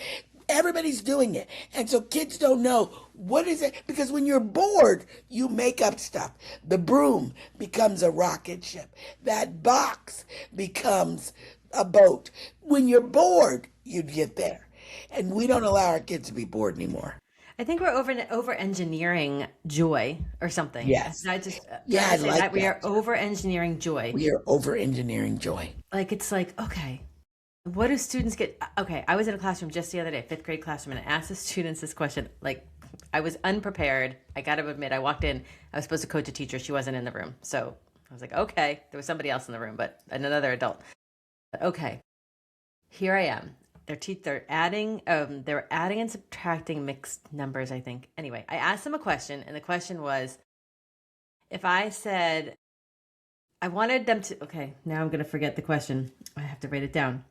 everybody's doing it. And so kids don't know what is it, because when you're bored, you make up stuff. The broom becomes a rocket ship. That box becomes a boat. When you're bored, you get there. And we don't allow our kids to be bored anymore. I think we're over engineering joy or something. Yes. I just I like that. We are over engineering joy. We are over engineering joy. Like it's like, okay, what do students get? Okay, I was in a classroom just the other day, 5th grade classroom, and I asked the students this question. Like, I was unprepared. I got to admit, I walked in. I was supposed to coach a teacher. She wasn't in the room. So I was like, okay, there was somebody else in the room, but another adult. But okay, here I am. They're adding and subtracting mixed numbers, I think. Anyway, I asked them a question, and the question was, if I said, I wanted them to, okay, now I'm going to forget the question. I have to write it down.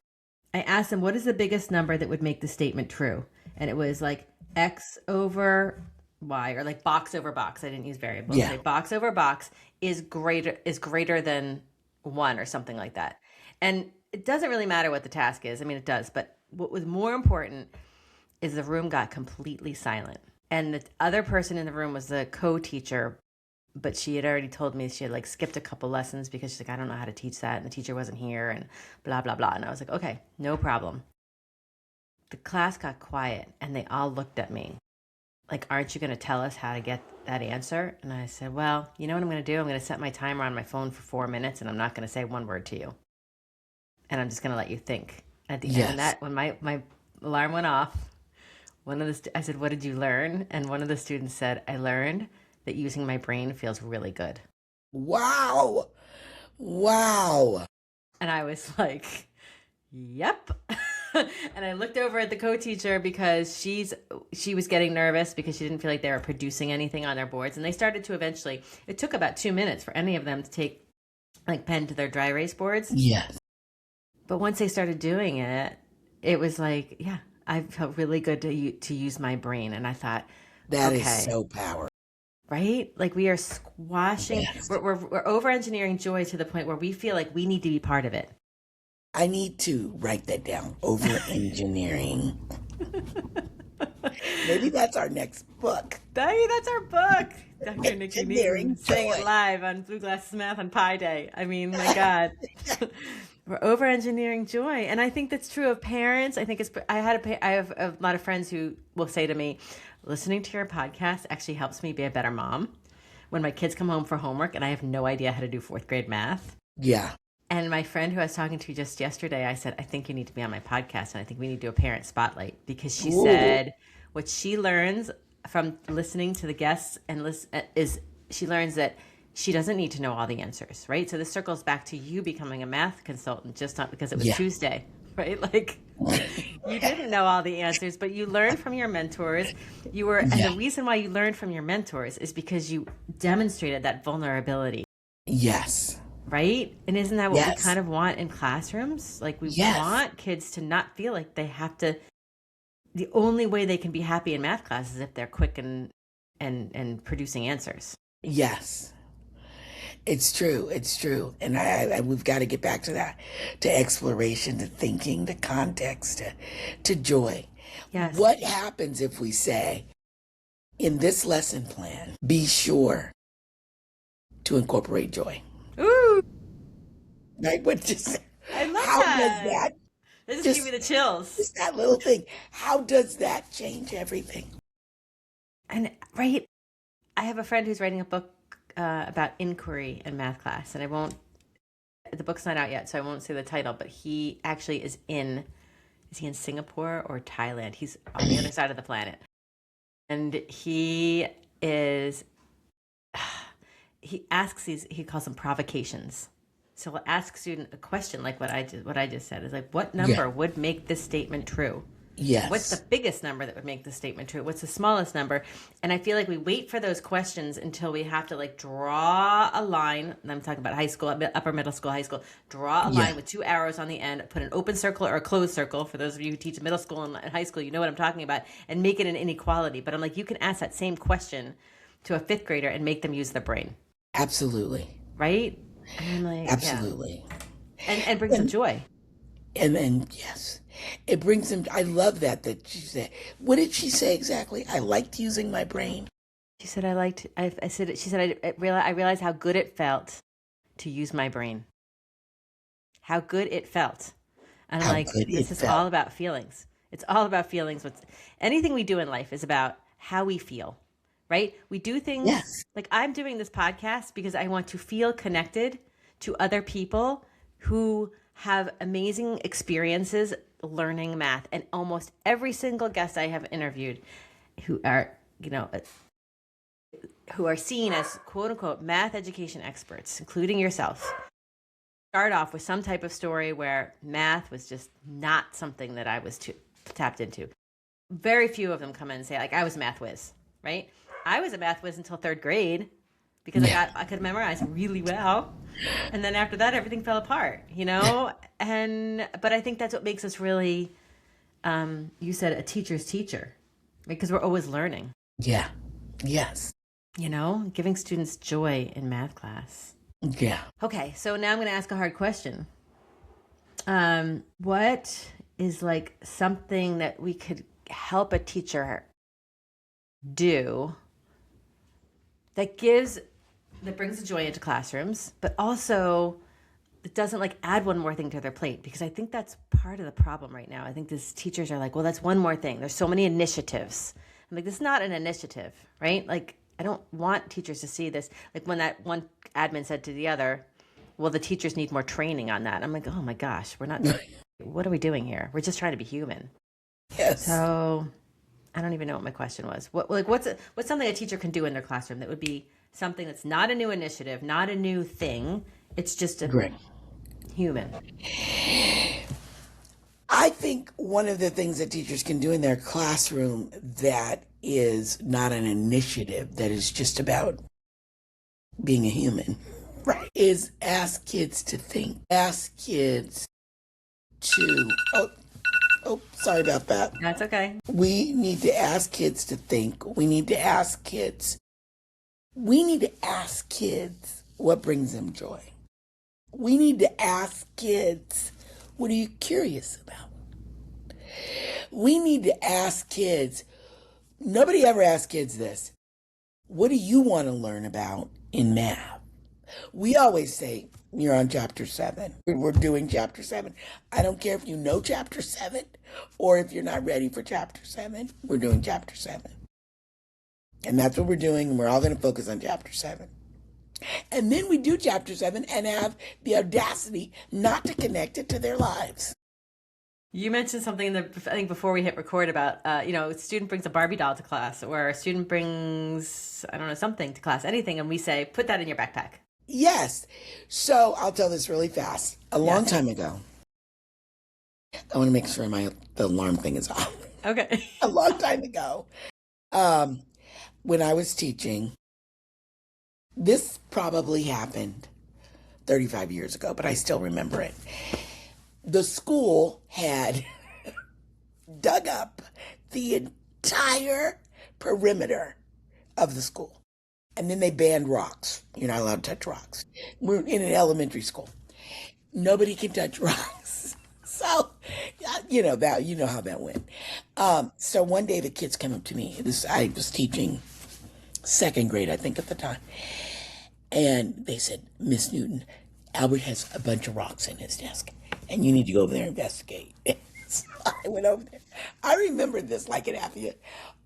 I asked them, what is the biggest number that would make the statement true? And it was like X over Y, or like box over box. I didn't use variables. Yeah. Like box over box is greater than 1 or something like that. And it doesn't really matter what the task is. I mean, it does. But what was more important is the room got completely silent. And the other person in the room was the co-teacher, but she had already told me she had like skipped a couple lessons because she's like, I don't know how to teach that. And the teacher wasn't here and blah, blah, blah. And I was like, okay, no problem. The class got quiet and they all looked at me like, aren't you going to tell us how to get that answer? And I said, well, you know what I'm going to do? I'm going to set my timer on my phone for 4 minutes and I'm not going to say one word to you. And I'm just going to let you think. At the end of that, when my alarm went off, I said, what did you learn? And one of the students said, I learned that using my brain feels really good. Wow. Wow. And I was like, yep. And I looked over at the co-teacher because she was getting nervous because she didn't feel like they were producing anything on their boards. And they started to eventually, it took about 2 minutes for any of them to take like pen to their dry erase boards. Yes. But once they started doing it, it was like, yeah, I felt really good to use my brain. And I thought, That is okay, so powerful. right? Like we are squashing, Yes. we're over engineering joy to the point where we feel like we need to be part of it. I need to write that down. Over engineering. Maybe that's our next book. That's our book. Dr. Nicki Newton Engineering saying it joy. live on Blue Glasses Math on Pi Day. I mean, my God. We're over engineering joy. And I think that's true of parents. I think I have a lot of friends who will say to me, listening to your podcast actually helps me be a better mom. When my kids come home for homework and I have no idea how to do fourth grade math. Yeah. And my friend who I was talking to just yesterday, I said, I think you need to be on my podcast. And I think we need to do a parent spotlight, because she said what she learns from listening to the guests is she learns that she doesn't need to know all the answers, right? So this circles back to you becoming a math consultant, just not because it was Tuesday, right? Like you didn't know all the answers, but you learned from your mentors. And the reason why you learned from your mentors is because you demonstrated that vulnerability. Yes. Right? And isn't that what we kind of want in classrooms? Like we want kids to not feel like they have to, the only way they can be happy in math class is if they're quick and producing answers. Yes. It's true. It's true. And we've got to get back to that, to exploration, to thinking, to context, to joy. Yes. What happens if we say, in this lesson plan, be sure to incorporate joy? Ooh. Right? What just, I love how that. does that? This is giving me the chills. Just that little thing. How does that change everything? And right, I have a friend who's writing a book about inquiry in math class, and the book's not out yet, so I won't say the title, but he actually is he in Singapore or Thailand? He's on the other side of the planet. And he calls them provocations. So we'll ask student a question like what I just said is like, what number would make this statement true? Yes. What's the biggest number that would make this statement true? What's the smallest number? And I feel like we wait for those questions until we have to like draw a line. And I'm talking about high school, upper middle school, high school. Draw a line with 2 arrows on the end, put an open circle or a closed circle. For those of you who teach middle school and high school, you know what I'm talking about. And make it an inequality. But I'm like, you can ask that same question to a fifth grader and make them use their brain. Absolutely. Right? And I'm like, absolutely. Yeah. And brings them joy. And then, yes, it brings them. I love that she said, what did she say exactly? I liked using my brain. She said, I realized how good it felt to use my brain. How good it felt. And I'm like, this is all about feelings. It's all about feelings. Anything we do in life is about how we feel, right? We do things like I'm doing this podcast because I want to feel connected to other people who have amazing experiences learning math. And almost every single guest I have interviewed who are seen as quote unquote math education experts, including yourself, start off with some type of story where math was just not something that I was tapped into. Very few of them come in and say, like, I was a math whiz, right? I was a math whiz until third grade because I could memorize really well. And then after that, everything fell apart, but I think that's what makes us really, you said a teacher's teacher, because we're always learning. Yeah. Yes. Giving students joy in math class. Yeah. Okay. So now I'm going to ask a hard question. What is like something that we could help a teacher do that brings joy into classrooms, but also it doesn't like add one more thing to their plate? Because I think that's part of the problem right now. I think these teachers are like, well, that's one more thing. There's so many initiatives. I'm like, this is not an initiative, right? Like, I don't want teachers to see this. Like when that one admin said to the other, well, the teachers need more training on that. I'm like, oh my gosh, what are we doing here? We're just trying to be human. Yes. So I don't even know what my question was. What's something a teacher can do in their classroom that would be something that's not a new initiative, not a new thing. It's just a human. I think one of the things that teachers can do in their classroom that is not an initiative, that is just about being a human, right, is ask kids to think. Ask kids to, Oh, sorry about that. That's okay. We need to ask kids to think. We need to ask kids what brings them joy. We need to ask kids, what are you curious about? We need to ask kids, nobody ever asks kids this, what do you want to learn about in math? We always say, you're on chapter 7. We're doing chapter 7. I don't care if you know chapter 7 or if you're not ready for chapter 7. We're doing chapter 7. And that's what we're doing. And we're all going to focus on chapter 7. And then we do chapter 7 and have the audacity not to connect it to their lives. You mentioned something I think before we hit record about, a student brings a Barbie doll to class, or a student brings, I don't know, something to class, anything, and we say, put that in your backpack. Yes. So I'll tell this really fast. A long time ago, I want to make sure the alarm thing is off. Okay. A long time ago, when I was teaching, this probably happened 35 years ago, but I still remember it. The school had dug up the entire perimeter of the school. And then they banned rocks. You're not allowed to touch rocks. We're in an elementary school. Nobody can touch rocks. So, you know how that went. So one day the kids came up to me. I was teaching 2nd grade, I think, at the time. And they said, Miss Newton, Albert has a bunch of rocks in his desk, and you need to go over there and investigate. So I went over there. I remember this like it happened.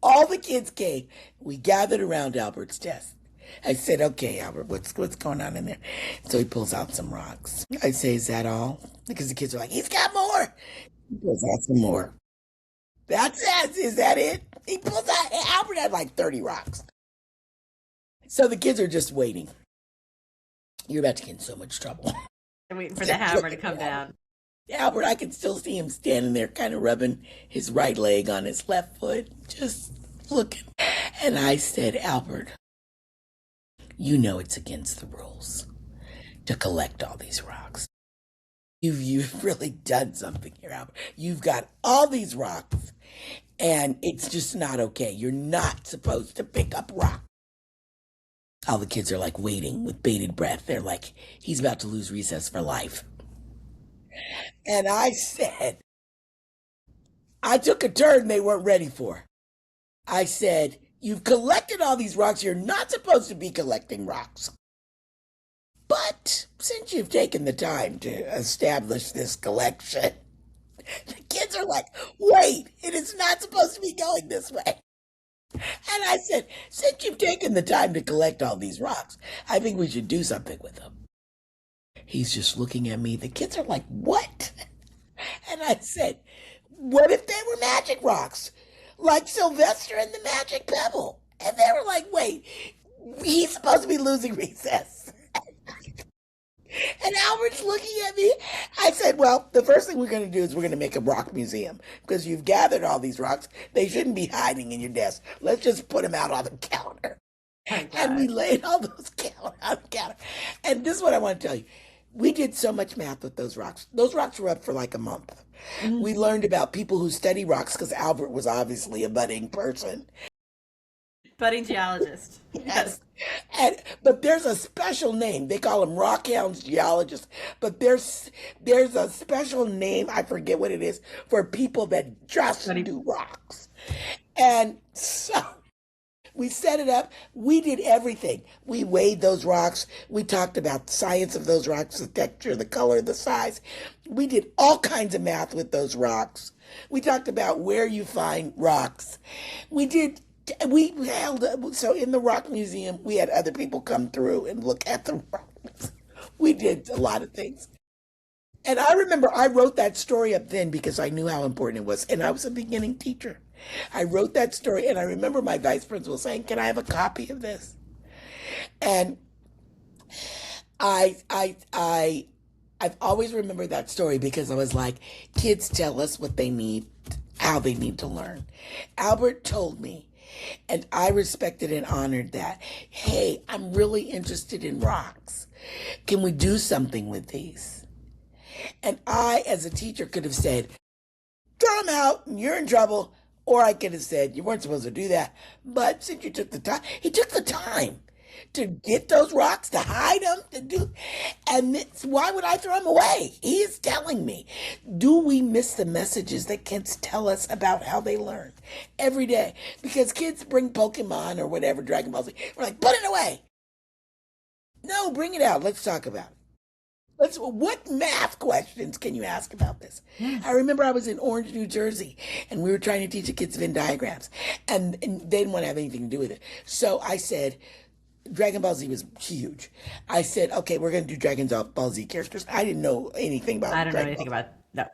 All the kids came. We gathered around Albert's desk. I said, okay, Albert, what's going on in there? So he pulls out some rocks. I say, is that all? Because the kids are like, he's got more. He pulls out some more. That's it. Is that it? He pulls out, Albert had like 30 rocks. So the kids are just waiting. You're about to get in so much trouble. I'm waiting for the hammer to come down. Albert, I can still see him standing there kind of rubbing his right leg on his left foot, just looking. And I said, Albert, you know it's against the rules to collect all these rocks. You've really done something here, Albert. You've got all these rocks, and it's just not okay. You're not supposed to pick up rocks. All the kids are like waiting with bated breath. They're like, he's about to lose recess for life. And I said, I took a turn they weren't ready for. I said, you've collected all these rocks. You're not supposed to be collecting rocks. But since you've taken the time to establish this collection, the kids are like, wait, it is not supposed to be going this way. And I said, since you've taken the time to collect all these rocks, I think we should do something with them. He's just looking at me. The kids are like, what? And I said, what if they were magic rocks? Like Sylvester and the Magic Pebble. And they were like, wait, he's supposed to be losing recess. And Albert's looking at me. I said, well, the first thing we're going to do is we're going to make a rock museum because you've gathered all these rocks. They shouldn't be hiding in your desk. Let's just put them out on the counter. And we laid all those on the counter. And this is what I want to tell you. We did so much math with those rocks. Those rocks were up for like a month. Mm-hmm. We learned about people who study rocks because Albert was obviously a budding person. Budding geologist. Yes. But there's a special name. They call them rockhounds geologists. But there's a special name, I forget what it is, for people that just do rocks. And so we set it up. We did everything. We weighed those rocks. We talked about the science of those rocks, the texture, the color, the size. We did all kinds of math with those rocks. We talked about where you find rocks. So in the rock museum, we had other people come through and look at the rocks. We did a lot of things. And I remember I wrote that story up then because I knew how important it was. And I was a beginning teacher. I wrote that story, and I remember my vice principal saying, can I have a copy of this? And I've always remembered that story because I was like, kids tell us what they need, how they need to learn. Albert told me, and I respected and honored that. Hey, I'm really interested in rocks. Can we do something with these? And I, as a teacher, could have said, throw them out and you're in trouble. Or I could have said, you weren't supposed to do that. But since you took the time, he took the time to get those rocks, to hide them, to do. And why would I throw them away? He is telling me. Do we miss the messages that kids tell us about how they learn every day? Because kids bring Pokemon or whatever, Dragon Ball Z. We're like, put it away. No, bring it out. Let's talk about it. What math questions can you ask about this? I remember I was in Orange, New Jersey, and we were trying to teach the kids Venn diagrams, and they didn't want to have anything to do with it. So I said, Dragon Ball Z was huge. I said, okay, we're going to do Dragon Ball Z characters. I didn't know anything about I don't know Dragon anything Ball. about no.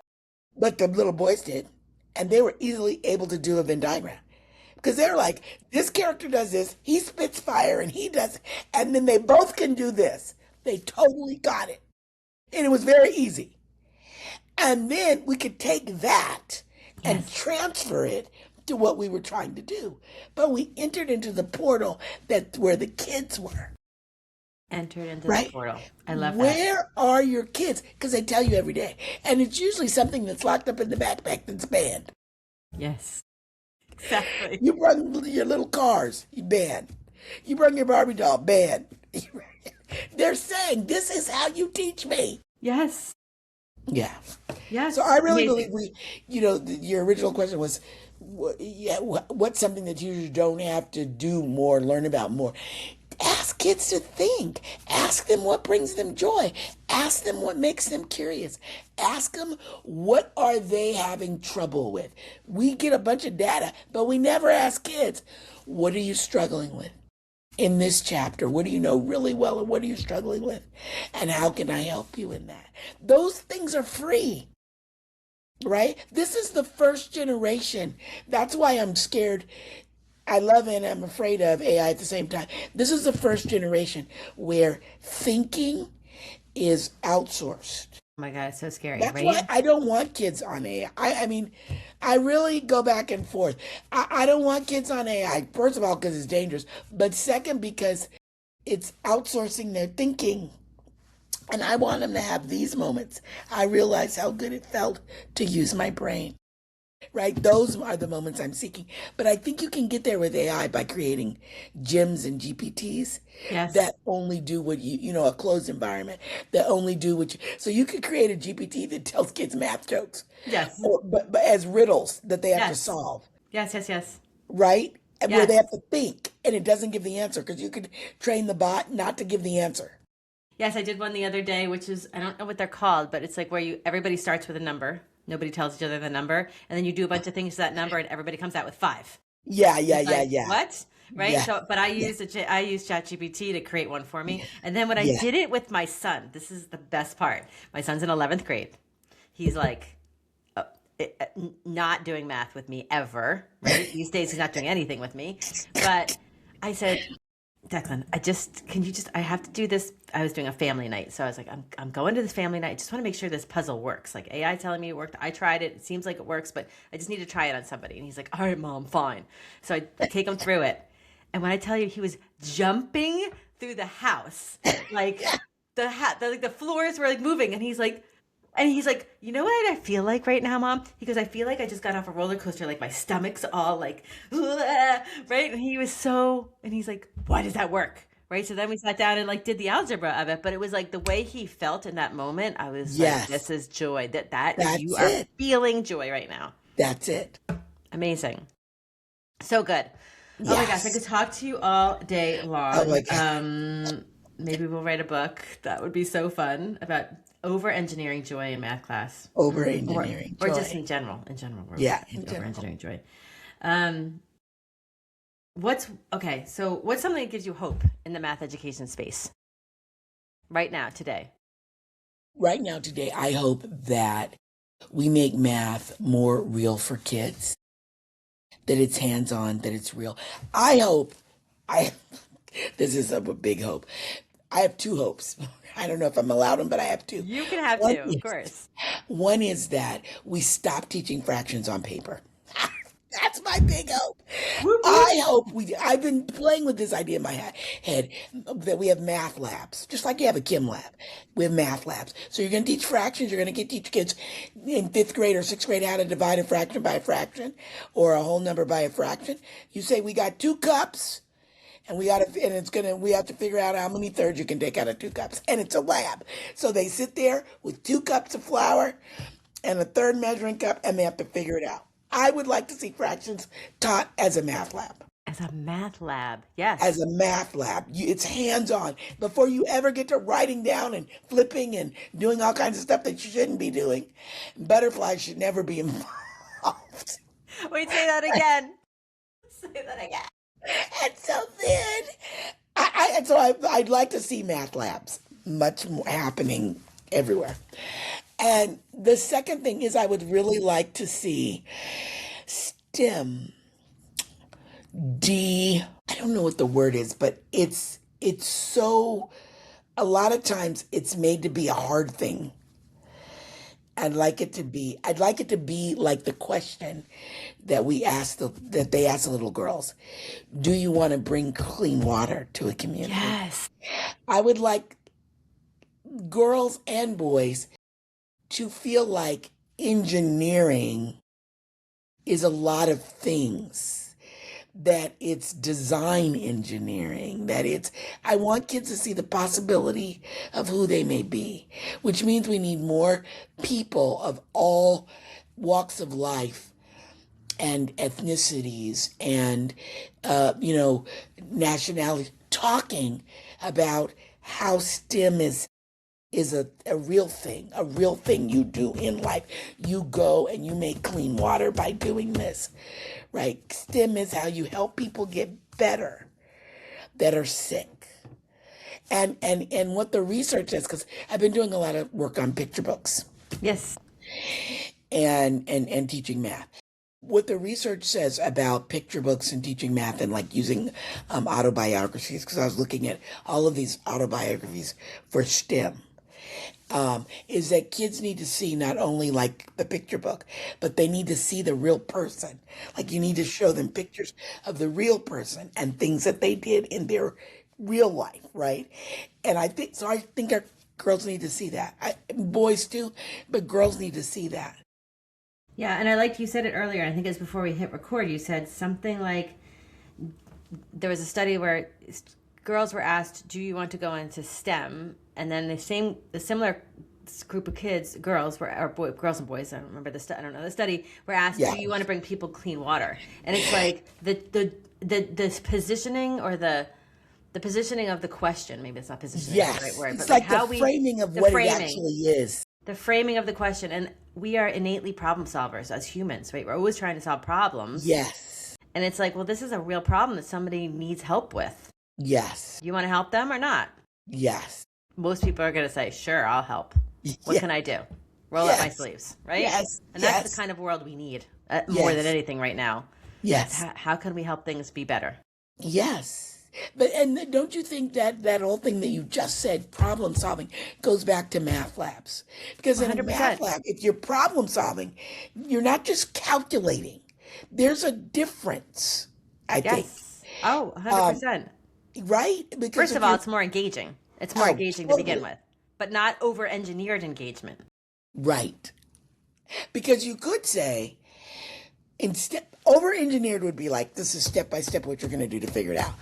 But the little boys did, and they were easily able to do a Venn diagram. Because they're like, this character does this, he spits fire, and he does, and then they both can do this. They totally got it. And it was very easy. And then we could take that and transfer it to what we were trying to do. But we entered into the portal where the kids were. Entered into Right? the portal. I love that. Where are your kids? Because they tell you every day. And it's usually something that's locked up in the backpack that's banned. Yes. Exactly. You brought your little cars, you banned. You brought your Barbie doll, banned. They're saying, this is how you teach me. Yes. Yeah. Yes. So I really Amazing. believe your original question was, what's something that you don't have to do more, learn about more? Ask kids to think. Ask them what brings them joy. Ask them what makes them curious. Ask them what are they having trouble with. We get a bunch of data, but we never ask kids, what are you struggling with? In this chapter, what do you know really well and what are you struggling with? And how can I help you in that? Those things are free, right? This is the first generation. That's why I'm scared. I love and I'm afraid of AI at the same time. This is the first generation where thinking is outsourced. Oh my God, it's so scary, That's right? why I don't want kids on AI. I mean, I really go back and forth. I don't want kids on AI, first of all, because it's dangerous, but second, because it's outsourcing their thinking. And I want them to have these moments. I realize how good it felt to use my brain. Right? Those are the moments I'm seeking. But I think you can get there with AI by creating gyms and GPTs Yes. that only do what a closed environment, that only do what you, so you could create a GPT that tells kids math jokes, Yes. but as riddles that they have to Yes. solve, Yes. Yes. Yes. right? And where they Yes. have to think and it doesn't give the answer because you could train the bot not to give the answer. Yes, I did one the other day, which is, I don't know what they're called, but it's like where everybody starts with a number. Nobody tells each other the number. And then you do a bunch of things to that number and everybody comes out with 5. Yeah. Like, what? Right? Yeah. So, but I used ChatGPT to create one for me. And then when I did it with my son, this is the best part. My son's in 11th grade. He's like, not doing math with me ever, right? These days he's not doing anything with me. But I said, Declan, I have to do this. I was doing a family night. So I was like, I'm going to this family night. I just want to make sure this puzzle works. Like AI telling me it worked. I tried it. It seems like it works, but I just need to try it on somebody. And he's like, all right, Mom, fine. So I take him through it. And when I tell you, he was jumping through the house, like the floors were like moving. And he's like, you know what I feel like right now, Mom? He goes, I feel like I just got off a roller coaster. Like my stomach's all like, right? And he's like, why does that work? Right. So then we sat down and like did the algebra of it. But it was like the way he felt in that moment. I was Yes. like, this is joy. That's you it. are feeling joy right now. That's it. Amazing. So good. Oh my gosh, I could talk to you all day long. Oh my God. Maybe we'll write a book. That would be so fun about over-engineering joy in math class. Over-engineering Or joy. just in general. In general. Over-engineering joy. So what's something that gives you hope in the math education space right now, today? Right now, today, I hope that we make math more real for kids, that it's hands-on, that it's real. This is a big hope. I have 2 hopes. I don't know if I'm allowed them, but I have 2. You can have One 2, of course. One is that we stop teaching fractions on paper. That's my big hope. Whoop, whoop. I've been playing with this idea in my head that we have math labs, just like you have a chem lab. We have math labs. So you're going to teach fractions. You're going to teach kids in fifth grade or sixth grade how to divide a fraction by a fraction or a whole number by a fraction. You say we got 2 cups. And we have to figure out how many thirds you can take out of 2 cups. And it's a lab. So they sit there with 2 cups of flour and a third measuring cup, and they have to figure it out. I would like to see fractions taught as a math lab. As a math lab. Yes. As a math lab. It's hands-on. Before you ever get to writing down and flipping and doing all kinds of stuff that you shouldn't be doing, butterflies should never be involved. Wait, say that again. Say that again. And so then, I'd like to see math labs much more happening everywhere. And the second thing is I would really like to see STEM, I don't know what the word is, but it's so, a lot of times it's made to be a hard thing. I'd like it to be like the question that they ask the little girls. Do you want to bring clean water to a community? Yes. I would like girls and boys to feel like engineering is a lot of things. That it's design engineering, I want kids to see the possibility of who they may be, which means we need more people of all walks of life and ethnicities and, nationalities talking about how STEM is a real thing you do in life. You go and you make clean water by doing this, right? STEM is how you help people get better that are sick. And what the research is, because I've been doing a lot of work on picture books. Yes. And teaching math. What the research says about picture books and teaching math and like using autobiographies, because I was looking at all of these autobiographies for STEM. Is that kids need to see not only like the picture book, but they need to see the real person. Like you need to show them pictures of the real person and things that they did in their real life, right? And I think our girls need to see that. Boys too, but girls need to see that. Yeah, and I liked you said it earlier. I think it was before we hit record. You said something like there was a study where girls were asked, "Do you want to go into STEM?" And then the similar group of kids, girls and boys. I don't remember I don't know the study. Were asked, Yeah. "Do you want to bring people clean water?" And it's like the positioning or the positioning of the question. Maybe it's not positioning Yes. the right word, It's but like how the framing of what it actually is. The framing of the question, and we are innately problem solvers as humans, right? We're always trying to solve problems. Yes. And it's like, well, this is a real problem that somebody needs help with. Yes. Do you want to help them or not? Yes. Most people are going to say, sure, I'll help. What Yeah. can I do? Roll up my sleeves, right? Yes. And that's Yes. the kind of world we need more than anything right now. Yes. How can we help things be better? Yes. And don't you think that whole thing that you just said, problem solving, goes back to math labs? Because in a 100%. math lab, if you're problem solving, you're not just calculating. There's a difference, I think. Yes. Oh, 100%. Right? Because First if of all, you're- it's more engaging. It's more engaging to begin totally. with, but not over-engineered engagement. Right. Because you could say, instead, over-engineered would be like, this is step by step what you're going to do to figure it out.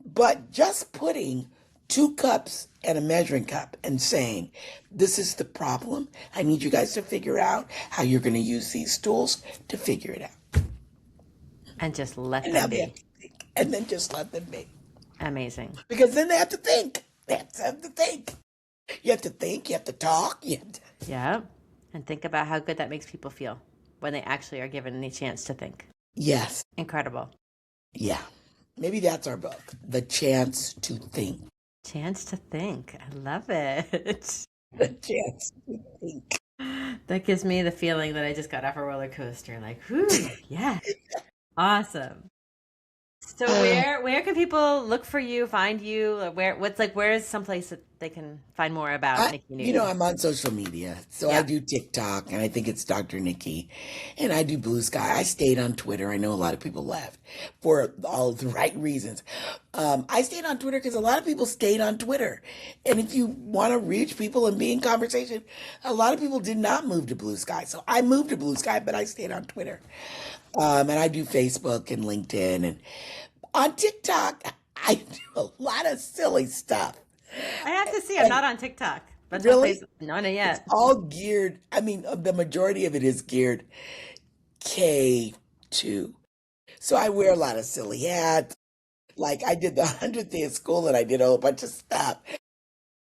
But just putting 2 cups and a measuring cup and saying, this is the problem. I need you guys to figure out how you're going to use these tools to figure it out. And just let And them now they be. have to think. And then just let them be. Amazing. Because then they have to think. They have to think. You have to think. You have to talk. Yeah. And think about how good that makes people feel when they actually are given the chance to think. Yes. Incredible. Yeah. Maybe that's our book. The Chance to Think. Chance to think. I love it. The Chance to Think. That gives me the feeling that I just got off a roller coaster. Like, whew, yeah. Awesome. So where can people look for you, find you? Where is someplace that they can find more about Nicki Newton? I'm on social media. So I Yeah. do TikTok, and I think it's Dr. Nikki. And I do Blue Sky. I stayed on Twitter. I know a lot of people left for all the right reasons. I stayed on Twitter because a lot of people stayed on Twitter. And if you want to reach people and be in conversation, a lot of people did not move to Blue Sky. So I moved to Blue Sky, but I stayed on Twitter. And I do Facebook and LinkedIn. And on TikTok, I do a lot of silly stuff. I have to see. I'm not on TikTok. But Really? Not It's yet. all geared. I mean, the majority of it is geared K2. So I wear a lot of silly hats. Like I did the 100th day of school and I did a whole bunch of stuff.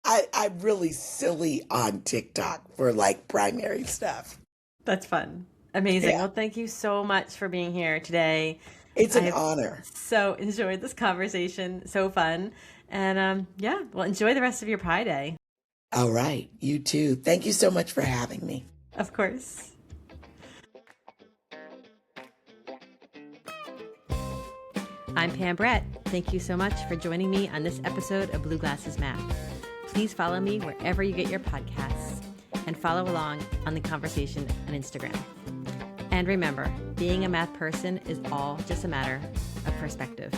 I'm really silly on TikTok for like primary stuff. That's fun. Amazing. Yeah, Well, thank you so much for being here today. it's an I've honor. so enjoyed this conversation. So fun. And yeah, well, enjoy the rest of your Pi Day. All right. You too. Thank you so much for having me. Of course. I'm Pam Brett. Thank you so much for joining me on this episode of Blue Glasses Math. Please follow me wherever you get your podcasts and follow along on the conversation on Instagram. And remember, being a math person is all just a matter of perspective.